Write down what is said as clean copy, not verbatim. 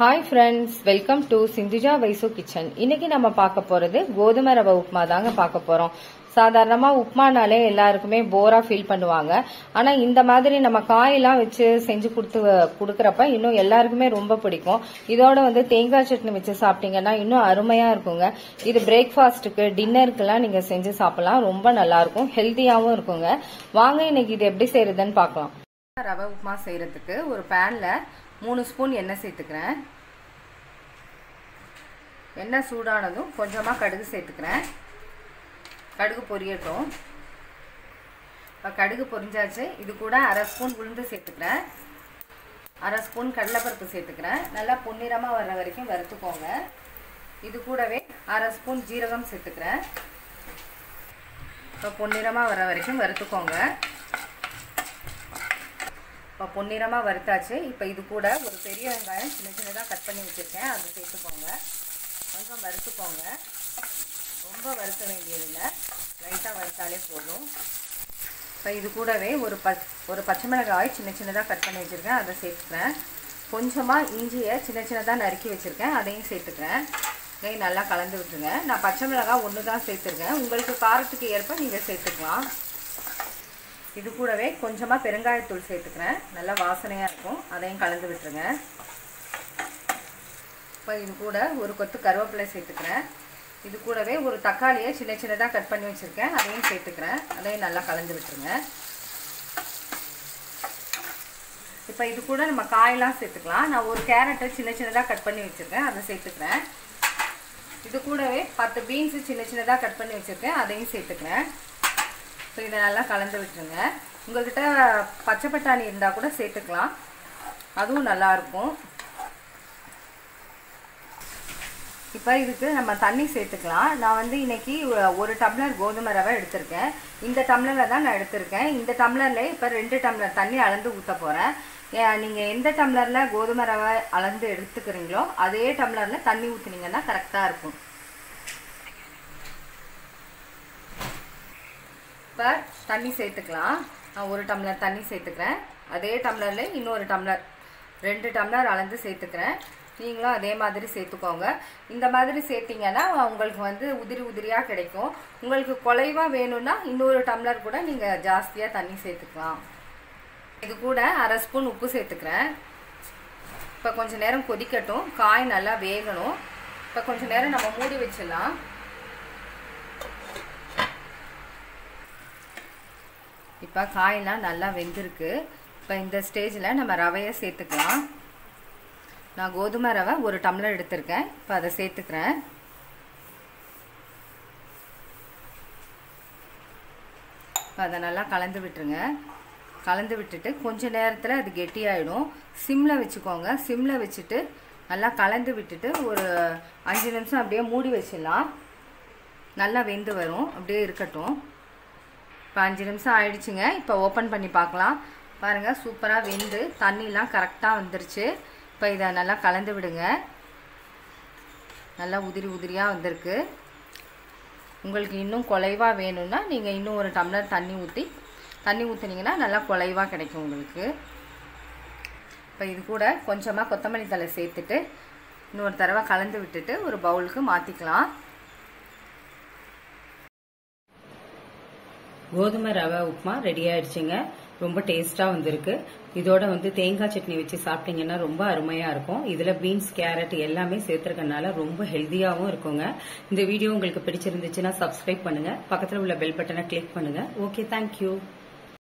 Hi friends, welcome to Sindhuja Vaisu kitchen. இன்னைக்கு நம்ம பார்க்க போறது கோதுமை ரவை உப்புமா தாங்க பார்க்க போறோம். சாதாரணமா உப்புமானாலே எல்லாருக்குமே போரா ஃபீல் பண்ணுவாங்க. ஆனா இந்த மாதிரி நம்ம காயெல்லாம் வச்சு செஞ்சு கொடுக்கறப்ப இன்னும் எல்லாருக்குமே ரொம்ப பிடிக்கும். இதோட வந்து தேங்காய் சட்னி வச்சு சாப்பிட்டீங்கன்னா இன்னும் அருமையா இருக்குங்க. இது பிரேக்ஃபாஸ்ட்டுக்கு டின்னருக்குலாம் நீங்க செஞ்சு சாப்பிடலாம். ரொம்ப நல்லா இருக்கும், ஹெல்த்தியாவும் இருக்குங்க. வாங்க இன்னைக்கு இது எப்படி செய்யறதுன்னு பார்க்கலாம். ரவை உப்புமா செய்யறதுக்கு ஒரு பேன்ல 3 ஸ்பூன் எண்ணெய் சேர்த்துக்கிறேன். எண்ணெய் சூடானதும் கொஞ்சமாக கடுகு சேர்த்துக்கிறேன். கடுகு பொரியட்டும். இப்போ கடுகு பொரிஞ்சாச்சு. இது கூட 1/2 ஸ்பூன் உளுந்து சேர்த்துக்கிறேன். 1/2 ஸ்பூன் கடலைப்பருப்பு சேர்த்துக்கிறேன். நல்லா பொன்னிறமாக வர்ற வரைக்கும் வறுத்துக்கோங்க. இது கூடவே 1/2 ஸ்பூன் ஜீரகம் சேர்த்துக்கிறேன். இப்போ பொன்னிறமாக வர்ற வரைக்கும் வறுத்துக்கோங்க. இப்போ பொன்னிறமாக வறுத்தாச்சு. இப்போ இது கூட ஒரு பெரிய வெங்காயம் சின்ன சின்னதாக கட் பண்ணி வச்சுருக்கேன், அதை சேர்த்துக்கோங்க. கொஞ்சம் வறுத்துக்கோங்க. ரொம்ப வறுக்க வேண்டியதில்லை, லைட்டாக வறுத்தாலே போதும். இப்போ இது கூடவே ஒரு பச்சை மிளகாய் சின்ன சின்னதாக கட் பண்ணி வச்சுருக்கேன், அதை சேர்த்துக்கிறேன். கொஞ்சமாக இஞ்சியை சின்ன சின்னதாக நறுக்கி வச்சுருக்கேன், அதையும் சேர்த்துக்கிறேன். இதையும் நல்லா கலந்து விட்டுருங்க. நான் பச்சை மிளகாய் 1 தான் சேர்த்துருக்கேன். உங்களுக்கு காரத்துக்கு ஏற்ப நீங்கள் சேர்த்துக்கலாம். இது கூடவே கொஞ்சமாக பெருங்காயத்தூள் சேர்த்துக்கிறேன், நல்லா வாசனையாக இருக்கும். அதையும் கலந்து விட்டுருங்க. இப்போ இது கூட ஒரு கொத்து கருவேப்பிலை சேர்த்துக்கிறேன். இது கூடவே ஒரு தக்காளியை சின்ன சின்னதாக கட் பண்ணி வச்சுருக்கேன், அதையும் சேர்த்துக்கிறேன். அதையும் நல்லா கலந்து விட்டுருங்க. இப்போ இது கூட நம்ம காயெல்லாம் சேர்த்துக்கலாம். நான் ஒரு கேரட்டை சின்ன சின்னதாக கட் பண்ணி வச்சுருக்கேன், அதை சேர்த்துக்கிறேன். இது கூடவே 10 பீன்ஸு சின்ன சின்னதாக கட் பண்ணி வச்சுருக்கேன், அதையும் சேர்த்துக்கிறேன். ஸோ இதை நல்லா கலந்து விட்டுருங்க. உங்கள்கிட்ட பச்சை பட்டாணி இருந்தால் கூட சேர்த்துக்கலாம், அதுவும் நல்லாயிருக்கும். இப்போ இதுக்கு நம்ம தண்ணி சேர்த்துக்கலாம். நான் வந்து இன்றைக்கி 1 டம்ளர் கோதுமை ரவை எடுத்திருக்கேன். இந்த டம்ளரில் தான் நான் எடுத்திருக்கேன். இந்த டம்ளரில் இப்போ 2 டம்ளர் தண்ணி அளந்து ஊற்ற போகிறேன். நீங்கள் எந்த டம்ளரில் கோதுமை ரவை அளந்து எடுத்துக்கிறீங்களோ அதே டம்ளரில் தண்ணி ஊற்றுனீங்கன்னா கரெக்டாக இருக்கும். இப்போ தண்ணி சேர்த்துக்கலாம். நான் 1 டம்ளர் தண்ணி சேர்த்துக்கிறேன். அதே டம்ளரில் இன்னொரு டம்ளர் 2 டம்ளர் அளந்து சேர்த்துக்கிறேன். நீங்களும் அதே மாதிரி சேர்த்துக்கோங்க. இந்த மாதிரி சேர்த்திங்கன்னா உங்களுக்கு வந்து உதிரி உதிரியாக கிடைக்கும். உங்களுக்கு குலைவாக வேணும்னா இன்னொரு டம்ளர் கூட நீங்கள் ஜாஸ்தியாக தண்ணி சேர்த்துக்கலாம். இது கூட 1/2 ஸ்பூன் உப்பு சேர்த்துக்கிறேன். இப்போ கொஞ்சம் நேரம் கொதிக்கட்டும், காய் நல்லா வேகணும். இப்போ கொஞ்சம் நேரம் நம்ம மூடி வச்சிடலாம். இப்போ காயெல்லாம் நல்லா வெந்திருக்கு. இப்போ இந்த ஸ்டேஜில் நம்ம ரவையை சேர்த்துக்கலாம். நான் கோதுமை ரவை 1 டம்ளர் எடுத்திருக்கேன். இப்போ அதை சேர்த்துக்கிறேன். இப்போ அதை நல்லா கலந்து விட்டுருங்க. கலந்து விட்டுட்டு கொஞ்சம் நேரத்தில் அது கெட்டியாயிடும். சிம்மில் வச்சுக்கோங்க. சிம்மில் வச்சுட்டு நல்லா கலந்து விட்டுட்டு ஒரு 5 நிமிஷம் அப்படியே மூடி வச்சிடலாம். நல்லா வெந்து வரும், அப்படியே இருக்கட்டும். இப்போ 5 நிமிஷம் ஆயிடுச்சுங்க. இப்போ ஓப்பன் பண்ணி பார்க்கலாம். பாருங்கள், சூப்பராக வெந்து தண்ணிலாம் கரெக்டாக வந்துருச்சு. இப்போ இதை நல்லா கலந்து விடுங்க. நல்லா உதிரி உதிரியாக வந்திருக்கு. உங்களுக்கு இன்னும் குலைவாக வேணும்னா நீங்கள் இன்னும் 1 டம்ளர் தண்ணி ஊற்றினீங்கன்னா நல்லா குலைவாக கிடைக்கும் உங்களுக்கு. இப்போ இது கூட கொஞ்சமாக கொத்தமல்லி தழை சேர்த்துட்டு இன்னொரு தடவை கலந்து விட்டுட்டு ஒரு பவுலுக்கு மாற்றிக்கலாம். கோதுமை ரவை உப்புமா ரெடி ஆயிடுச்சுங்க. ரொம்ப டேஸ்டா வந்திருக்கு. இதோட வந்து தேங்காய் சட்னி வச்சு சாப்பிட்டீங்கன்னா ரொம்ப அருமையா இருக்கும். இதுல பீன்ஸ், கேரட் எல்லாமே சேர்த்துருக்கனால ரொம்ப ஹெல்தியாவும் இருக்குங்க. இந்த வீடியோ உங்களுக்கு பிடிச்சிருந்துச்சுன்னா சப்ஸ்கிரைப் பண்ணுங்க, பக்கத்துல உள்ள பெல் பட்டனை கிளிக் பண்ணுங்க. Okay, thank you.